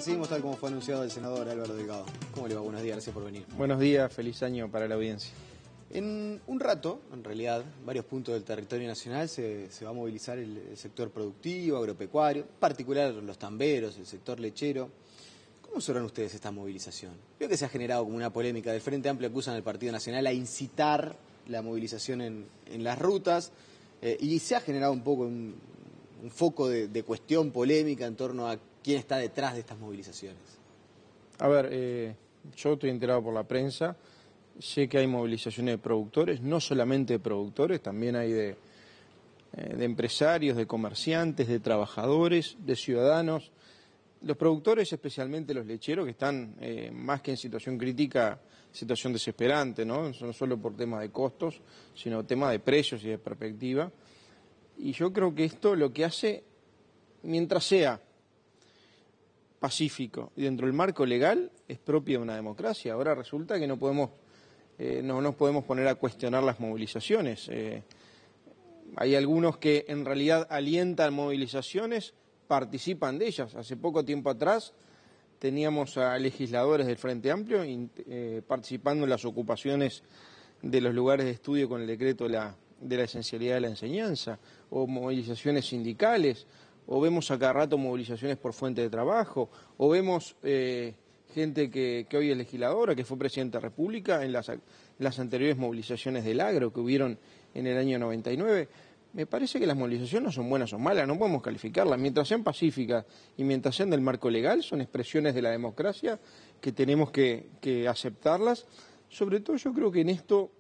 seguimos tal como fue anunciado el senador Álvaro Delgado. ¿Cómo le va? Buenos días, gracias por venir. Buenos días, feliz año para la audiencia. En un rato, en realidad, varios puntos del territorio nacional se va a movilizar el sector productivo, agropecuario, en particular los tamberos, el sector lechero. ¿Cómo observan ustedes esta movilización? Veo que se ha generado como una polémica. Del Frente Amplio acusan al Partido Nacional a incitar la movilización en las rutas y se ha generado un poco un foco de cuestión polémica en torno a quién está detrás de estas movilizaciones. A ver, yo estoy enterado por la prensa, sé que hay movilizaciones de productores, no solamente de productores, también hay de empresarios, de comerciantes, de trabajadores, de ciudadanos. Los productores, especialmente los lecheros, que están más que en situación crítica, situación desesperante, ¿no? No solo por temas de costos, sino tema de precios y de perspectiva. Y yo creo que esto lo que hace, mientras sea pacífico y dentro del marco legal, es propio de una democracia. Ahora resulta que no nos podemos poner a cuestionar las movilizaciones. Hay algunos que en realidad alientan movilizaciones, participan de ellas. Hace poco tiempo atrás teníamos a legisladores del Frente Amplio participando en las ocupaciones de los lugares de estudio con el decreto de la esencialidad de la enseñanza, o movilizaciones sindicales, o vemos a cada rato movilizaciones por fuente de trabajo, o vemos gente que hoy es legisladora, que fue presidenta de la República en las anteriores movilizaciones del agro que hubieron en el año 99. Me parece que las movilizaciones no son buenas o malas, no podemos calificarlas. Mientras sean pacíficas y mientras sean del marco legal, son expresiones de la democracia que tenemos que aceptarlas. Sobre todo yo creo que en esto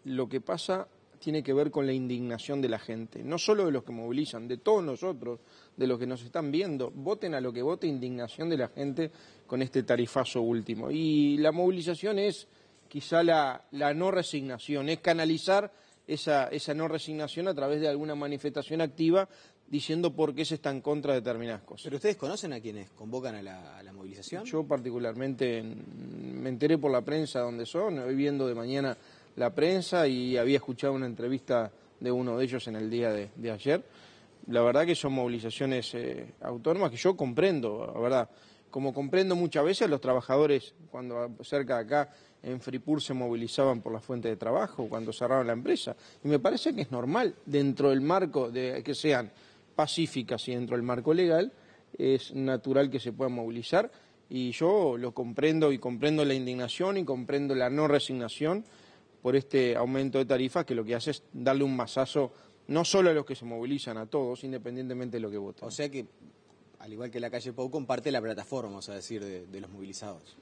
lo que pasa tiene que ver con la indignación de la gente, no solo de los que movilizan, de todos nosotros, de los que nos están viendo. Voten a lo que vote, indignación de la gente con este tarifazo último. Y la movilización es quizá la no resignación, es canalizar esa no resignación a través de alguna manifestación activa diciendo por qué se está en contra de determinadas cosas. ¿Pero ustedes conocen a quienes convocan a la movilización? Yo particularmente me enteré por la prensa dónde son, hoy viendo de mañana la prensa y había escuchado una entrevista de uno de ellos en el día de ayer. La verdad que son movilizaciones autónomas que yo comprendo, la verdad. Como comprendo muchas veces los trabajadores cuando cerca de acá en Fripur se movilizaban por la fuente de trabajo, cuando cerraron la empresa. Y me parece que es normal, dentro del marco de que sean pacíficas y dentro del marco legal, es natural que se puedan movilizar. Y yo lo comprendo y comprendo la indignación y comprendo la no resignación por este aumento de tarifas que lo que hace es darle un mazazo no solo a los que se movilizan, a todos, independientemente de lo que voten. O sea que, al igual que la calle Pou, comparte la plataforma, vamos a decir, de los movilizados.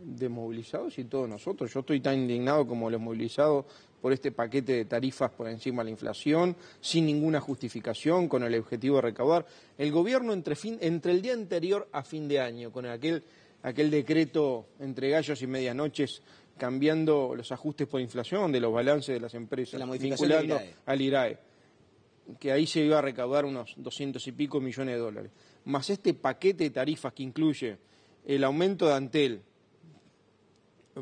De movilizados y todos nosotros. Yo estoy tan indignado como los movilizados por este paquete de tarifas por encima de la inflación, sin ninguna justificación, con el objetivo de recaudar. El gobierno entre el día anterior a fin de año, con aquel decreto entre gallos y medianoches, cambiando los ajustes por inflación de los balances de las empresas, vinculando al IRAE, que ahí se iba a recaudar unos 200 y pico millones de dólares. Más este paquete de tarifas que incluye el aumento de Antel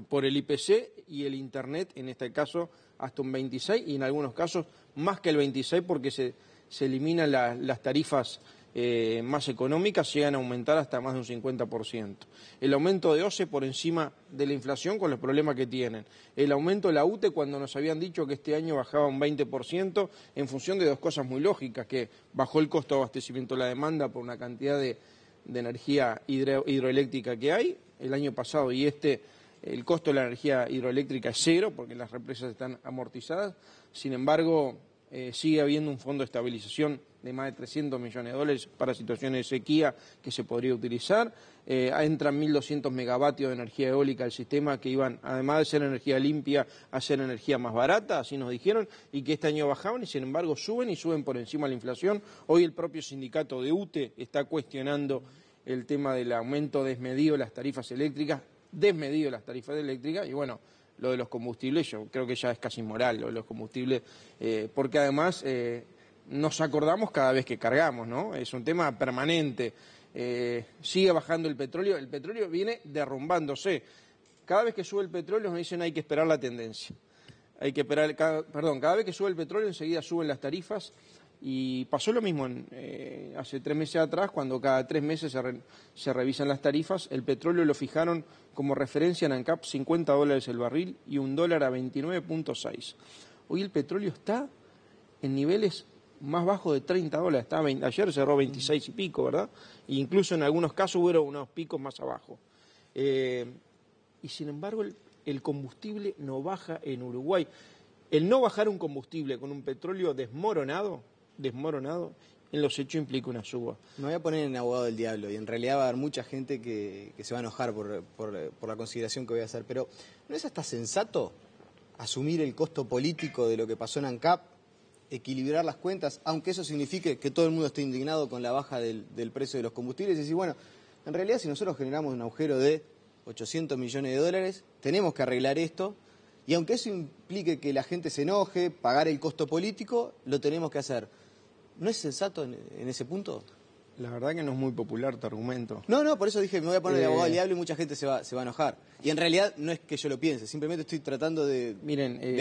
por el IPC y el Internet, en este caso hasta un 26 y en algunos casos más que el 26 porque se eliminan las tarifas más económicas, llegan a aumentar hasta más de un 50%. El aumento de OCE por encima de la inflación con los problemas que tienen. El aumento de la UTE cuando nos habían dicho que este año bajaba un 20% en función de dos cosas muy lógicas, que bajó el costo de abastecimiento de la demanda por una cantidad de energía hidroeléctrica que hay el año pasado y el costo de la energía hidroeléctrica es cero porque las represas están amortizadas. Sin embargo, sigue habiendo un fondo de estabilización de más de 300 millones de dólares para situaciones de sequía que se podría utilizar. Entran 1.200 megavatios de energía eólica al sistema que iban, además de ser energía limpia, a ser energía más barata, así nos dijeron, y que este año bajaban y sin embargo suben y suben por encima de la inflación. Hoy el propio sindicato de UTE está cuestionando el tema del aumento desmedido de las tarifas eléctricas, y bueno, lo de los combustibles yo creo que ya es casi inmoral, lo de los combustibles, porque además nos acordamos cada vez que cargamos, ¿no? Es un tema permanente, sigue bajando el petróleo viene derrumbándose, cada vez que sube el petróleo nos dicen hay que esperar la tendencia, cada vez que sube el petróleo enseguida suben las tarifas Y pasó lo mismo hace 3 meses atrás, cuando cada 3 meses se revisan las tarifas. El petróleo lo fijaron como referencia en ANCAP $50 el barril y $1 a 29.6. Hoy el petróleo está en niveles más bajos de $30. Ayer cerró 26 y pico, ¿verdad? E incluso en algunos casos hubo unos picos más abajo. Y sin embargo el combustible no baja en Uruguay. El no bajar un combustible con un petróleo desmoronado, en los hechos implica una suba. Me voy a poner en abogado del diablo y en realidad va a haber mucha gente que se va a enojar por la consideración que voy a hacer, pero ¿no es hasta sensato asumir el costo político de lo que pasó en ANCAP, equilibrar las cuentas, aunque eso signifique que todo el mundo esté indignado con la baja del precio de los combustibles y decir, bueno, en realidad si nosotros generamos un agujero de 800 millones de dólares, tenemos que arreglar esto, y aunque eso implique que la gente se enoje, pagar el costo político, lo tenemos que hacer? ¿No es sensato en ese punto? La verdad que no es muy popular tu argumento. No, por eso dije, me voy a poner de abogado del diablo y mucha gente se va a enojar. Y en realidad no es que yo lo piense, simplemente estoy tratando de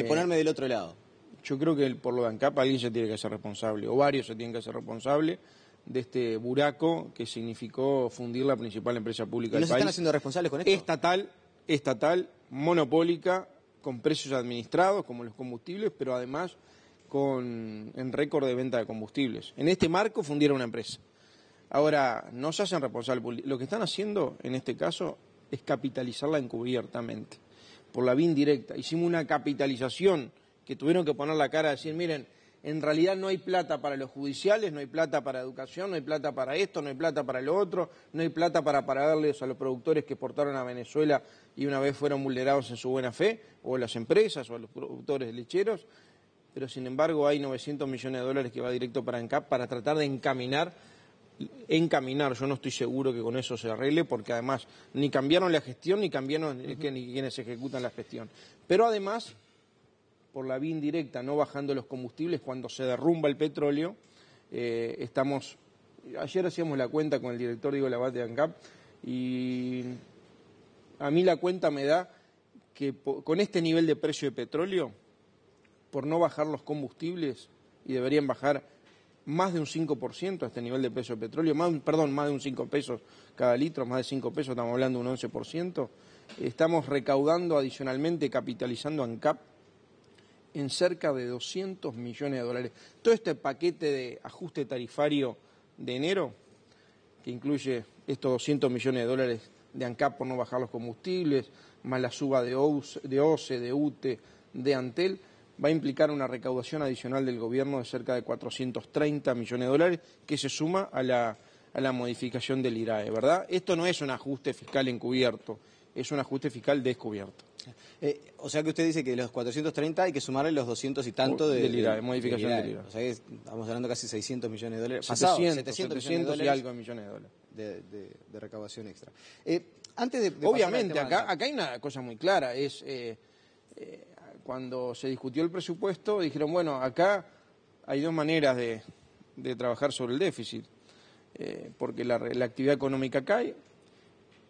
ponerme del otro lado. Yo creo que por lo de ANCAP alguien se tiene que hacer responsable, o varios se tienen que hacer responsable de este buraco que significó fundir la principal empresa pública del país. ¿Y no se están haciendo responsables con esto? Estatal, monopólica, con precios administrados, como los combustibles, pero además en récord de venta de combustibles. En este marco fundieron una empresa. Ahora, no se hacen responsables. Lo que están haciendo, en este caso, es capitalizarla encubiertamente, por la vía indirecta. Hicimos una capitalización que tuvieron que poner la cara a decir, miren, en realidad no hay plata para los judiciales, no hay plata para educación, no hay plata para esto, no hay plata para lo otro, no hay plata para pagarles a los productores que exportaron a Venezuela y una vez fueron vulnerados en su buena fe, o a las empresas, o a los productores lecheros, pero sin embargo hay 900 millones de dólares que va directo para ANCAP para tratar de encaminar, yo no estoy seguro que con eso se arregle, porque además ni cambiaron la gestión, ni cambiaron ni quienes ejecutan la gestión. Pero además, por la vía indirecta, no bajando los combustibles, cuando se derrumba el petróleo, ayer hacíamos la cuenta con el director Diego Labate de ANCAP, y a mí la cuenta me da que con este nivel de precio de petróleo, por no bajar los combustibles, y deberían bajar más de un 5% a este nivel de precio de petróleo, más de un 5 pesos cada litro, más de 5 pesos, estamos hablando de un 11%, estamos recaudando adicionalmente, capitalizando ANCAP en cerca de 200 millones de dólares. Todo este paquete de ajuste tarifario de enero, que incluye estos 200 millones de dólares de ANCAP por no bajar los combustibles, más la suba de OCE, de UTE, de Antel, va a implicar una recaudación adicional del gobierno de cerca de 430 millones de dólares, que se suma a la modificación del IRAE, ¿verdad? Esto no es un ajuste fiscal encubierto, es un ajuste fiscal descubierto. O sea que usted dice que de los 430 hay que sumarle los 200 y tanto del IRAE, modificación del IRAE. O sea que estamos hablando casi 600 millones de dólares. 700 millones de dólares y algo millones de dólares. De recaudación extra. Obviamente, acá hay una cosa muy clara, cuando se discutió el presupuesto dijeron, bueno, acá hay dos maneras de trabajar sobre el déficit, porque la actividad económica cae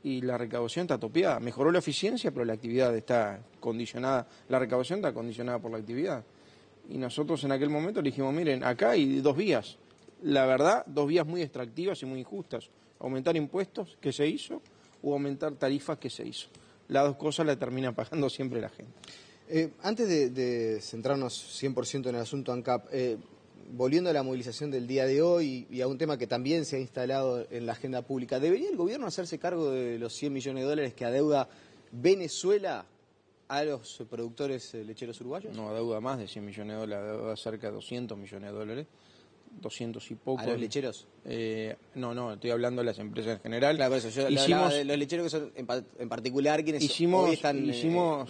y la recaudación está topeada. Mejoró la eficiencia, pero la actividad está condicionada, la recaudación está condicionada por la actividad. Y nosotros en aquel momento le dijimos, miren, acá hay dos vías, la verdad, dos vías muy extractivas y muy injustas, aumentar impuestos, que se hizo, o aumentar tarifas, que se hizo. Las dos cosas las termina pagando siempre la gente. Antes de centrarnos 100% en el asunto ANCAP, volviendo a la movilización del día de hoy y a un tema que también se ha instalado en la agenda pública, ¿debería el gobierno hacerse cargo de los 100 millones de dólares que adeuda Venezuela a los productores lecheros uruguayos? No, adeuda más de 100 millones de dólares, adeuda cerca de 200 millones de dólares. 200 y poco. ¿A los lecheros? No, estoy hablando de las empresas en general. Claro, por eso yo hablaba de los lecheros que son en particular quienes hoy están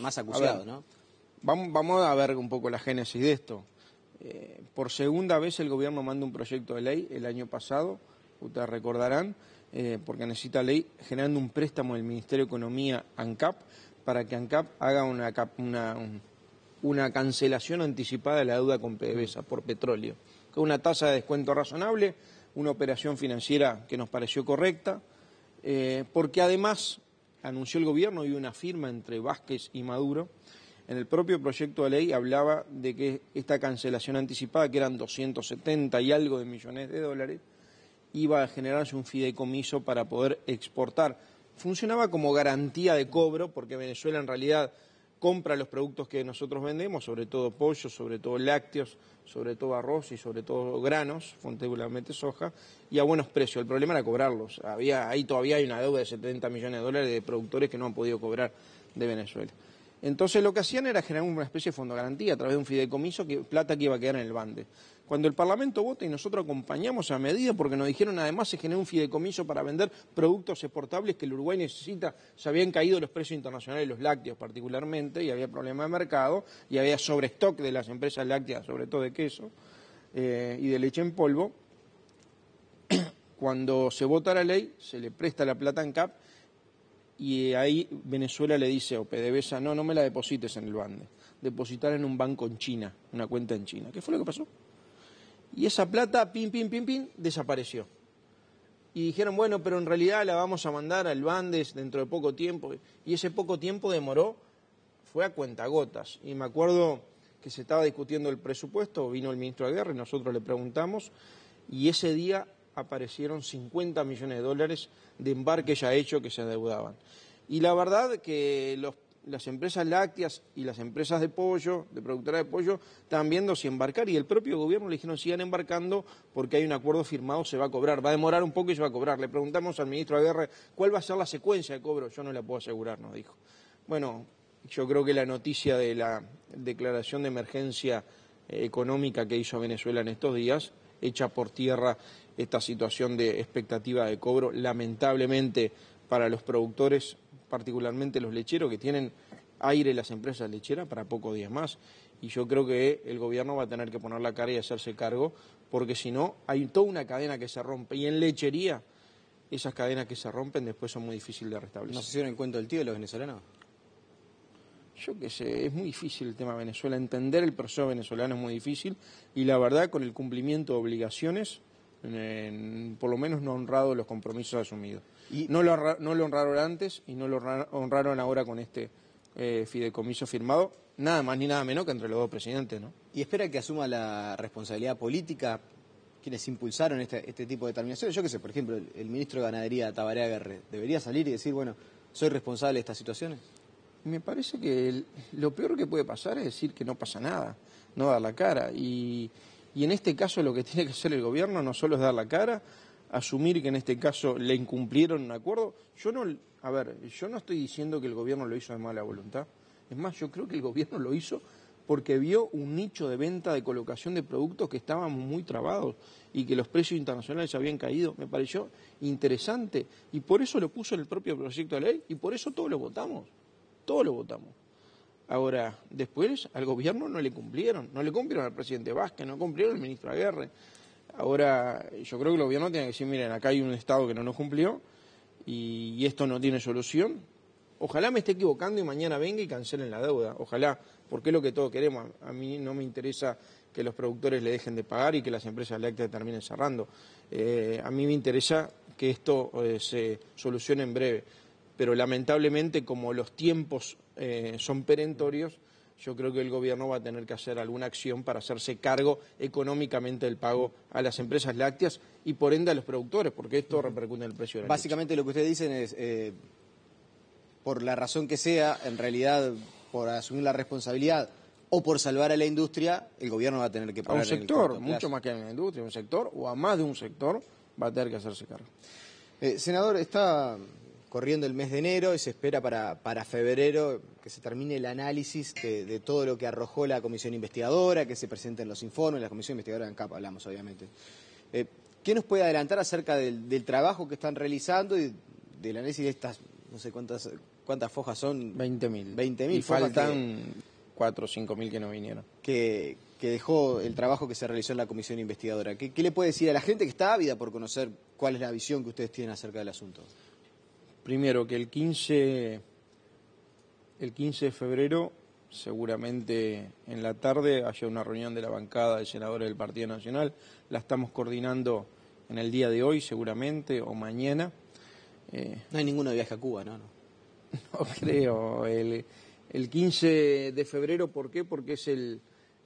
más acuciados, ¿no? Vamos a ver un poco la génesis de esto. Por segunda vez el gobierno manda un proyecto de ley el año pasado, ustedes recordarán, porque necesita ley, generando un préstamo del Ministerio de Economía ANCAP, para que ANCAP haga una cancelación anticipada de la deuda con PDVSA por petróleo, con una tasa de descuento razonable, una operación financiera que nos pareció correcta, porque además anunció el gobierno y una firma entre Vázquez y Maduro En el propio proyecto de ley hablaba de que esta cancelación anticipada, que eran 270 y algo de millones de dólares, iba a generarse un fideicomiso para poder exportar. Funcionaba como garantía de cobro, porque Venezuela en realidad compra los productos que nosotros vendemos, sobre todo pollo, sobre todo lácteos, sobre todo arroz y sobre todo granos, fundamentalmente soja, y a buenos precios. El problema era cobrarlos. Ahí todavía hay una deuda de 70 millones de dólares de productores que no han podido cobrar de Venezuela. Entonces lo que hacían era generar una especie de fondo de garantía a través de un fideicomiso, plata que iba a quedar en el BANDE. Cuando el Parlamento vota y nosotros acompañamos a medida, porque nos dijeron además se generó un fideicomiso para vender productos exportables que el Uruguay necesita, se habían caído los precios internacionales, los lácteos particularmente, y había problema de mercado, y había sobrestock de las empresas lácteas, sobre todo de queso y de leche en polvo. Cuando se vota la ley, se le presta la plata en CAP, y ahí Venezuela le dice a PDVSA, no me la deposites en el BANDE, depositar en un banco en China, una cuenta en China. ¿Qué fue lo que pasó? Y esa plata, pin, desapareció. Y dijeron, bueno, pero en realidad la vamos a mandar al BANDE dentro de poco tiempo. Y ese poco tiempo demoró, fue a cuentagotas. Y me acuerdo que se estaba discutiendo el presupuesto, vino el ministro de Guerra y nosotros le preguntamos, y ese día aparecieron 50 millones de dólares de embarque ya hecho que se adeudaban. Y la verdad que las empresas lácteas y las empresas de pollo, de productoras de pollo, estaban viendo si embarcar, y el propio gobierno le dijeron sigan embarcando porque hay un acuerdo firmado, se va a cobrar, va a demorar un poco y se va a cobrar. Le preguntamos al ministro de Guerra cuál va a ser la secuencia de cobro, yo no la puedo asegurar, nos dijo. Bueno, yo creo que la noticia de la declaración de emergencia económica que hizo Venezuela en estos días echa por tierra esta situación de expectativa de cobro, lamentablemente para los productores, particularmente los lecheros, que tienen aire las empresas lecheras para pocos días más. Y yo creo que el gobierno va a tener que poner la cara y hacerse cargo, porque si no, hay toda una cadena que se rompe. Y en lechería, esas cadenas que se rompen después son muy difíciles de restablecer. ¿No se hicieron en cuenta el tío de los venezolanos? Yo qué sé, es muy difícil el tema de Venezuela, entender el proceso venezolano es muy difícil, y la verdad con el cumplimiento de obligaciones, por lo menos no ha honrado los compromisos asumidos. No lo honraron antes y no lo honraron ahora con este fideicomiso firmado, nada más ni nada menos que entre los dos presidentes, ¿no? ¿Y espera que asuma la responsabilidad política quienes impulsaron este tipo de determinaciones? Yo qué sé, por ejemplo, el ministro de Ganadería, Tabaré Aguerre, ¿debería salir y decir, bueno, soy responsable de estas situaciones? Me parece que lo peor que puede pasar es decir que no pasa nada, no dar la cara. Y en este caso lo que tiene que hacer el gobierno no solo es dar la cara, asumir que en este caso le incumplieron un acuerdo. Yo no estoy diciendo que el gobierno lo hizo de mala voluntad. Es más, yo creo que el gobierno lo hizo porque vio un nicho de venta, de colocación de productos que estaban muy trabados y que los precios internacionales habían caído. Me pareció interesante y por eso lo puso en el propio proyecto de ley y por eso todos lo votamos. Todos lo votamos. Ahora, después al gobierno no le cumplieron al presidente Vázquez, no cumplieron al ministro Aguerre. Ahora, yo creo que el gobierno tiene que decir, miren, acá hay un Estado que no nos cumplió y esto no tiene solución. Ojalá me esté equivocando y mañana venga y cancelen la deuda, ojalá, porque es lo que todos queremos. A mí no me interesa que los productores le dejen de pagar y que las empresas lácteas terminen cerrando. A mí me interesa que esto se solucione en breve. Pero lamentablemente, como los tiempos son perentorios, yo creo que el gobierno va a tener que hacer alguna acción para hacerse cargo económicamente del pago a las empresas lácteas y por ende a los productores, porque esto repercute en el precio de la Básicamente leche. Lo que ustedes dicen es, por la razón que sea, en realidad por asumir la responsabilidad o por salvar a la industria, el gobierno va a tener que pagar. A un sector, mucho más que a la industria, un sector o a más de un sector va a tener que hacerse cargo. Senador, está corriendo el mes de enero y se espera para febrero que se termine el análisis de todo lo que arrojó la comisión investigadora, que se presenten los informes, la comisión investigadora en CAP hablamos obviamente. ¿Qué nos puede adelantar acerca del trabajo que están realizando y del análisis de estas, no sé cuántas fojas son? 20.000. 20.000 y faltan 4 o 5.000 que no vinieron. Que dejó el trabajo que se realizó en la comisión investigadora. ¿Qué le puede decir a la gente que está ávida por conocer cuál es la visión que ustedes tienen acerca del asunto? Primero, que el 15 de febrero, seguramente en la tarde, haya una reunión de la bancada de senadores del Partido Nacional. La estamos coordinando en el día de hoy, seguramente, o mañana. No hay ninguno de viaje a Cuba, ¿no? No creo. El El 15 de febrero, ¿por qué? Porque es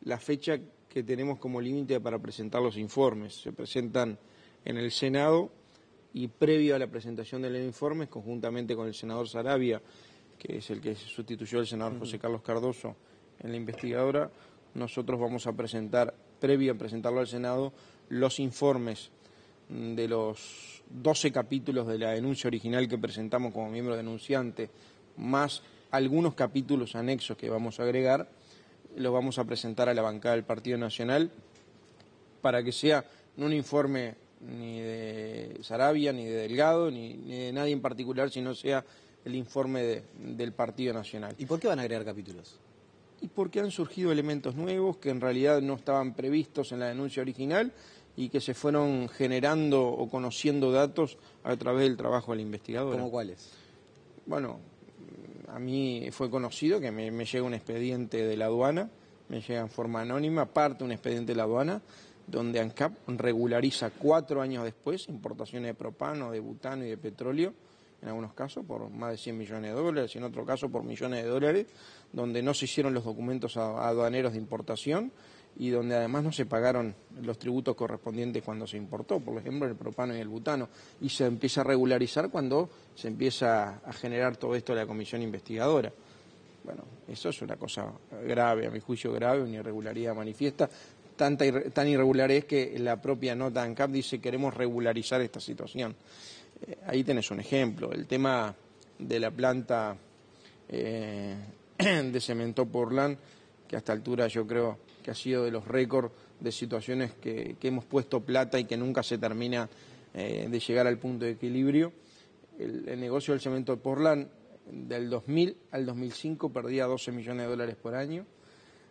la fecha que tenemos como límite para presentar los informes. Se presentan en el Senado y previo a la presentación de los informes, conjuntamente con el senador Saravia, que es el que sustituyó al senador José Carlos Cardoso en la investigadora, nosotros vamos a presentar, previo a presentarlo al Senado, los informes de los 12 capítulos de la denuncia original que presentamos como miembro denunciante, más algunos capítulos anexos que vamos a agregar, los vamos a presentar a la bancada del Partido Nacional para que sea no un informe ni de Saravia, ni de Delgado, ni de nadie en particular, sino sea el informe del Partido Nacional. ¿Y por qué van a agregar capítulos? Y porque han surgido elementos nuevos que en realidad no estaban previstos en la denuncia original y que se fueron generando o conociendo datos a través del trabajo de la investigadora. ¿Cómo cuáles? Bueno, a mí fue conocido que me llega un expediente de la aduana, me llega en forma anónima, parte un expediente de la aduana, donde ANCAP regulariza 4 años después importaciones de propano, de butano y de petróleo, en algunos casos por más de 100 millones de dólares, y en otro caso por millones de dólares, donde no se hicieron los documentos aduaneros de importación y donde además no se pagaron los tributos correspondientes cuando se importó, por ejemplo el propano y el butano, y se empieza a regularizar cuando se empieza a generar todo esto de la comisión investigadora. Bueno, eso es una cosa grave, a mi juicio grave, una irregularidad manifiesta. Tan irregular es que la propia nota de ANCAP dice queremos regularizar esta situación. Ahí tenés un ejemplo, el tema de la planta de cemento Portland, que a esta altura yo creo que ha sido de los récords de situaciones que hemos puesto plata y que nunca se termina de llegar al punto de equilibrio. El negocio del cemento de Portland del 2000 al 2005 perdía 12 millones de dólares por año.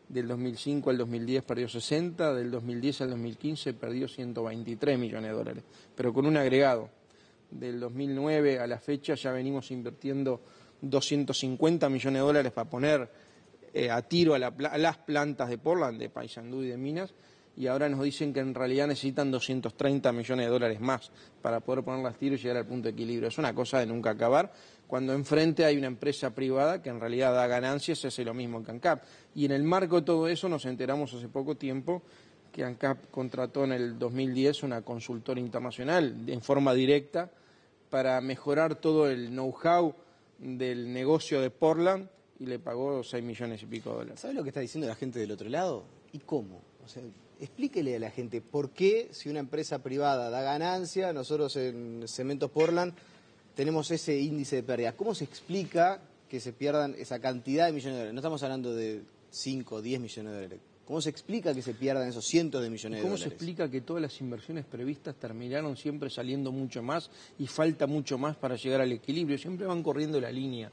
Del 2005 al 2010 perdió 60, del 2010 al 2015 perdió 123 millones de dólares, pero con un agregado. Del 2009 a la fecha ya venimos invirtiendo 250 millones de dólares para poner a tiro a las plantas de Portland, de Paysandú y de Minas, y ahora nos dicen que en realidad necesitan 230 millones de dólares más para poder ponerlas a tiro y llegar al punto de equilibrio. Es una cosa de nunca acabar, cuando enfrente hay una empresa privada que en realidad da ganancias y hace lo mismo que ANCAP. Y en el marco de todo eso nos enteramos hace poco tiempo que ANCAP contrató en el 2010 una consultora internacional en forma directa para mejorar todo el know-how del negocio de Portland y le pagó 6 millones y pico de dólares. ¿Sabe lo que está diciendo la gente del otro lado? ¿Y cómo? O sea, explíquele a la gente por qué si una empresa privada da ganancia, nosotros en Cementos Portland tenemos ese índice de pérdida. ¿Cómo se explica que se pierdan esa cantidad de millones de dólares? No estamos hablando de 5 o 10 millones de dólares. ¿Cómo se explica que se pierdan esos cientos de millones de dólares? ¿Cómo se explica que todas las inversiones previstas terminaron siempre saliendo mucho más y falta mucho más para llegar al equilibrio? Siempre van corriendo la línea.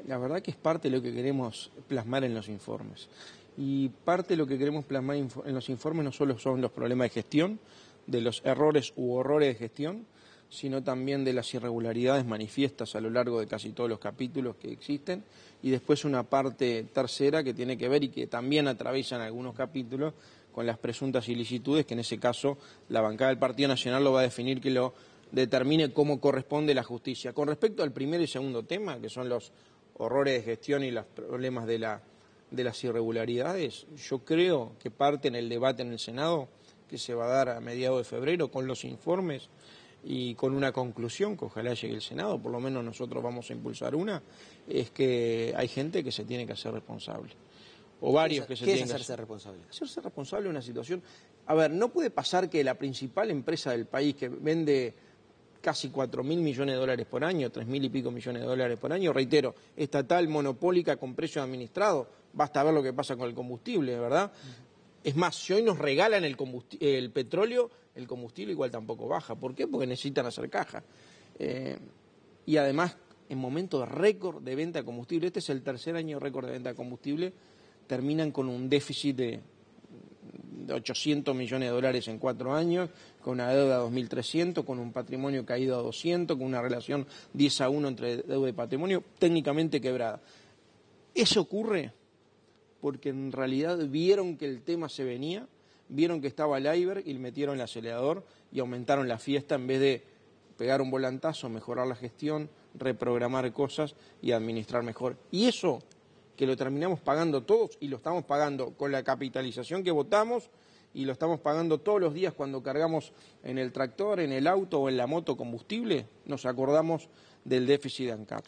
La verdad que es parte de lo que queremos plasmar en los informes. Y parte de lo que queremos plasmar en los informes no solo son los problemas de gestión, de los errores u horrores de gestión, sino también de las irregularidades manifiestas a lo largo de casi todos los capítulos que existen, y después una parte tercera que tiene que ver y que también atraviesan algunos capítulos con las presuntas ilicitudes, que en ese caso la bancada del Partido Nacional lo va a definir, que lo determine cómo corresponde la justicia. Con respecto al primer y segundo tema, que son los horrores de gestión y los problemas de las irregularidades, yo creo que parte en el debate en el Senado, que se va a dar a mediados de febrero con los informes y con una conclusión que ojalá llegue el Senado, por lo menos nosotros vamos a impulsar una, es que hay gente que se tiene que hacer responsable. O varios que se tienen que hacerse responsable. Hacerse responsable de una situación. A ver, no puede pasar que la principal empresa del país, que vende casi 4.000 millones de dólares por año, 3.000 y pico millones de dólares por año, reitero, estatal, monopólica, con precio administrado, basta ver lo que pasa con el combustible, ¿verdad? Es más, si hoy nos regalan el petróleo, el combustible igual tampoco baja. ¿Por qué? Porque necesitan hacer caja. Y además, en momentos de récord de venta de combustible, este es el tercer año récord de venta de combustible, terminan con un déficit de 800 millones de dólares en 4 años, con una deuda de 2.300, con un patrimonio caído a 200, con una relación 10-1 entre deuda y patrimonio, técnicamente quebrada. Eso ocurre porque en realidad vieron que el tema se venía, vieron que estaba el iceberg y le metieron el acelerador y aumentaron la fiesta en vez de pegar un volantazo, mejorar la gestión, reprogramar cosas y administrar mejor. Y eso que lo terminamos pagando todos y lo estamos pagando con la capitalización que votamos y lo estamos pagando todos los días cuando cargamos en el tractor, en el auto o en la moto combustible, nos acordamos del déficit de ANCAP.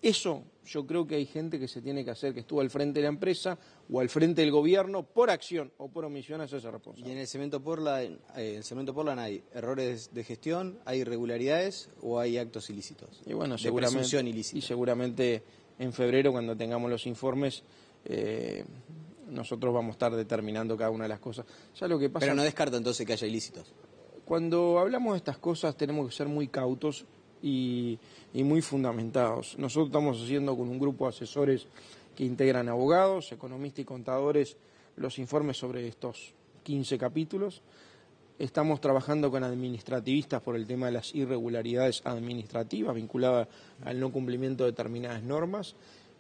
Eso yo creo que hay gente que se tiene que hacer, que estuvo al frente de la empresa o al frente del gobierno, por acción o por omisión, hacerse responsable. ¿Y en el Cemento Portland, hay errores de gestión, hay irregularidades o hay actos ilícitos? Y bueno, de presunción ilícita. Y seguramente en febrero, cuando tengamos los informes, nosotros vamos a estar determinando cada una de las cosas. Ya lo que pasa, pero no descarta entonces que haya ilícitos. Cuando hablamos de estas cosas tenemos que ser muy cautos y muy fundamentados. Nosotros estamos haciendo con un grupo de asesores que integran abogados, economistas y contadores los informes sobre estos 15 capítulos. Estamos trabajando con administrativistas por el tema de las irregularidades administrativas vinculadas al no cumplimiento de determinadas normas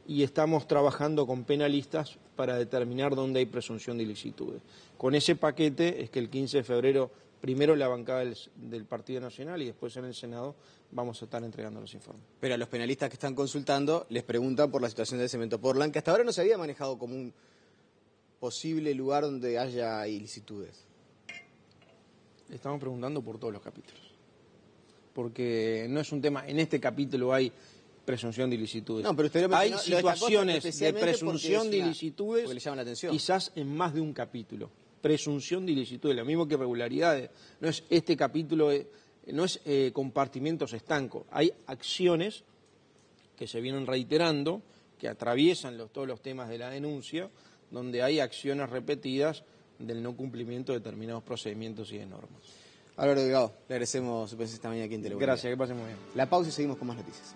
y estamos trabajando con penalistas para determinar dónde hay presunción de ilicitudes. Con ese paquete es que el 15 de febrero, primero en la bancada del Partido Nacional y después en el Senado, vamos a estar entregando los informes. Pero a los penalistas que están consultando les preguntan por la situación del Cemento Portland, que hasta ahora no se había manejado como un posible lugar donde haya ilicitudes. Le estamos preguntando por todos los capítulos. Porque no es un tema, en este capítulo hay presunción de ilicitudes. No, pero usted hay situaciones de presunción de ilicitudes, porque le llama la atención. Quizás en más de un capítulo. Presunción de ilicitudes, lo mismo que irregularidades. No es este capítulo, no es compartimientos estancos. Hay acciones que se vienen reiterando, que atraviesan todos los temas de la denuncia, donde hay acciones repetidas del no cumplimiento de determinados procedimientos y de normas. Álvaro Delgado, le agradecemos su presencia esta mañana aquí en Telebol. Gracias, que pasen muy bien. La pausa y seguimos con más noticias.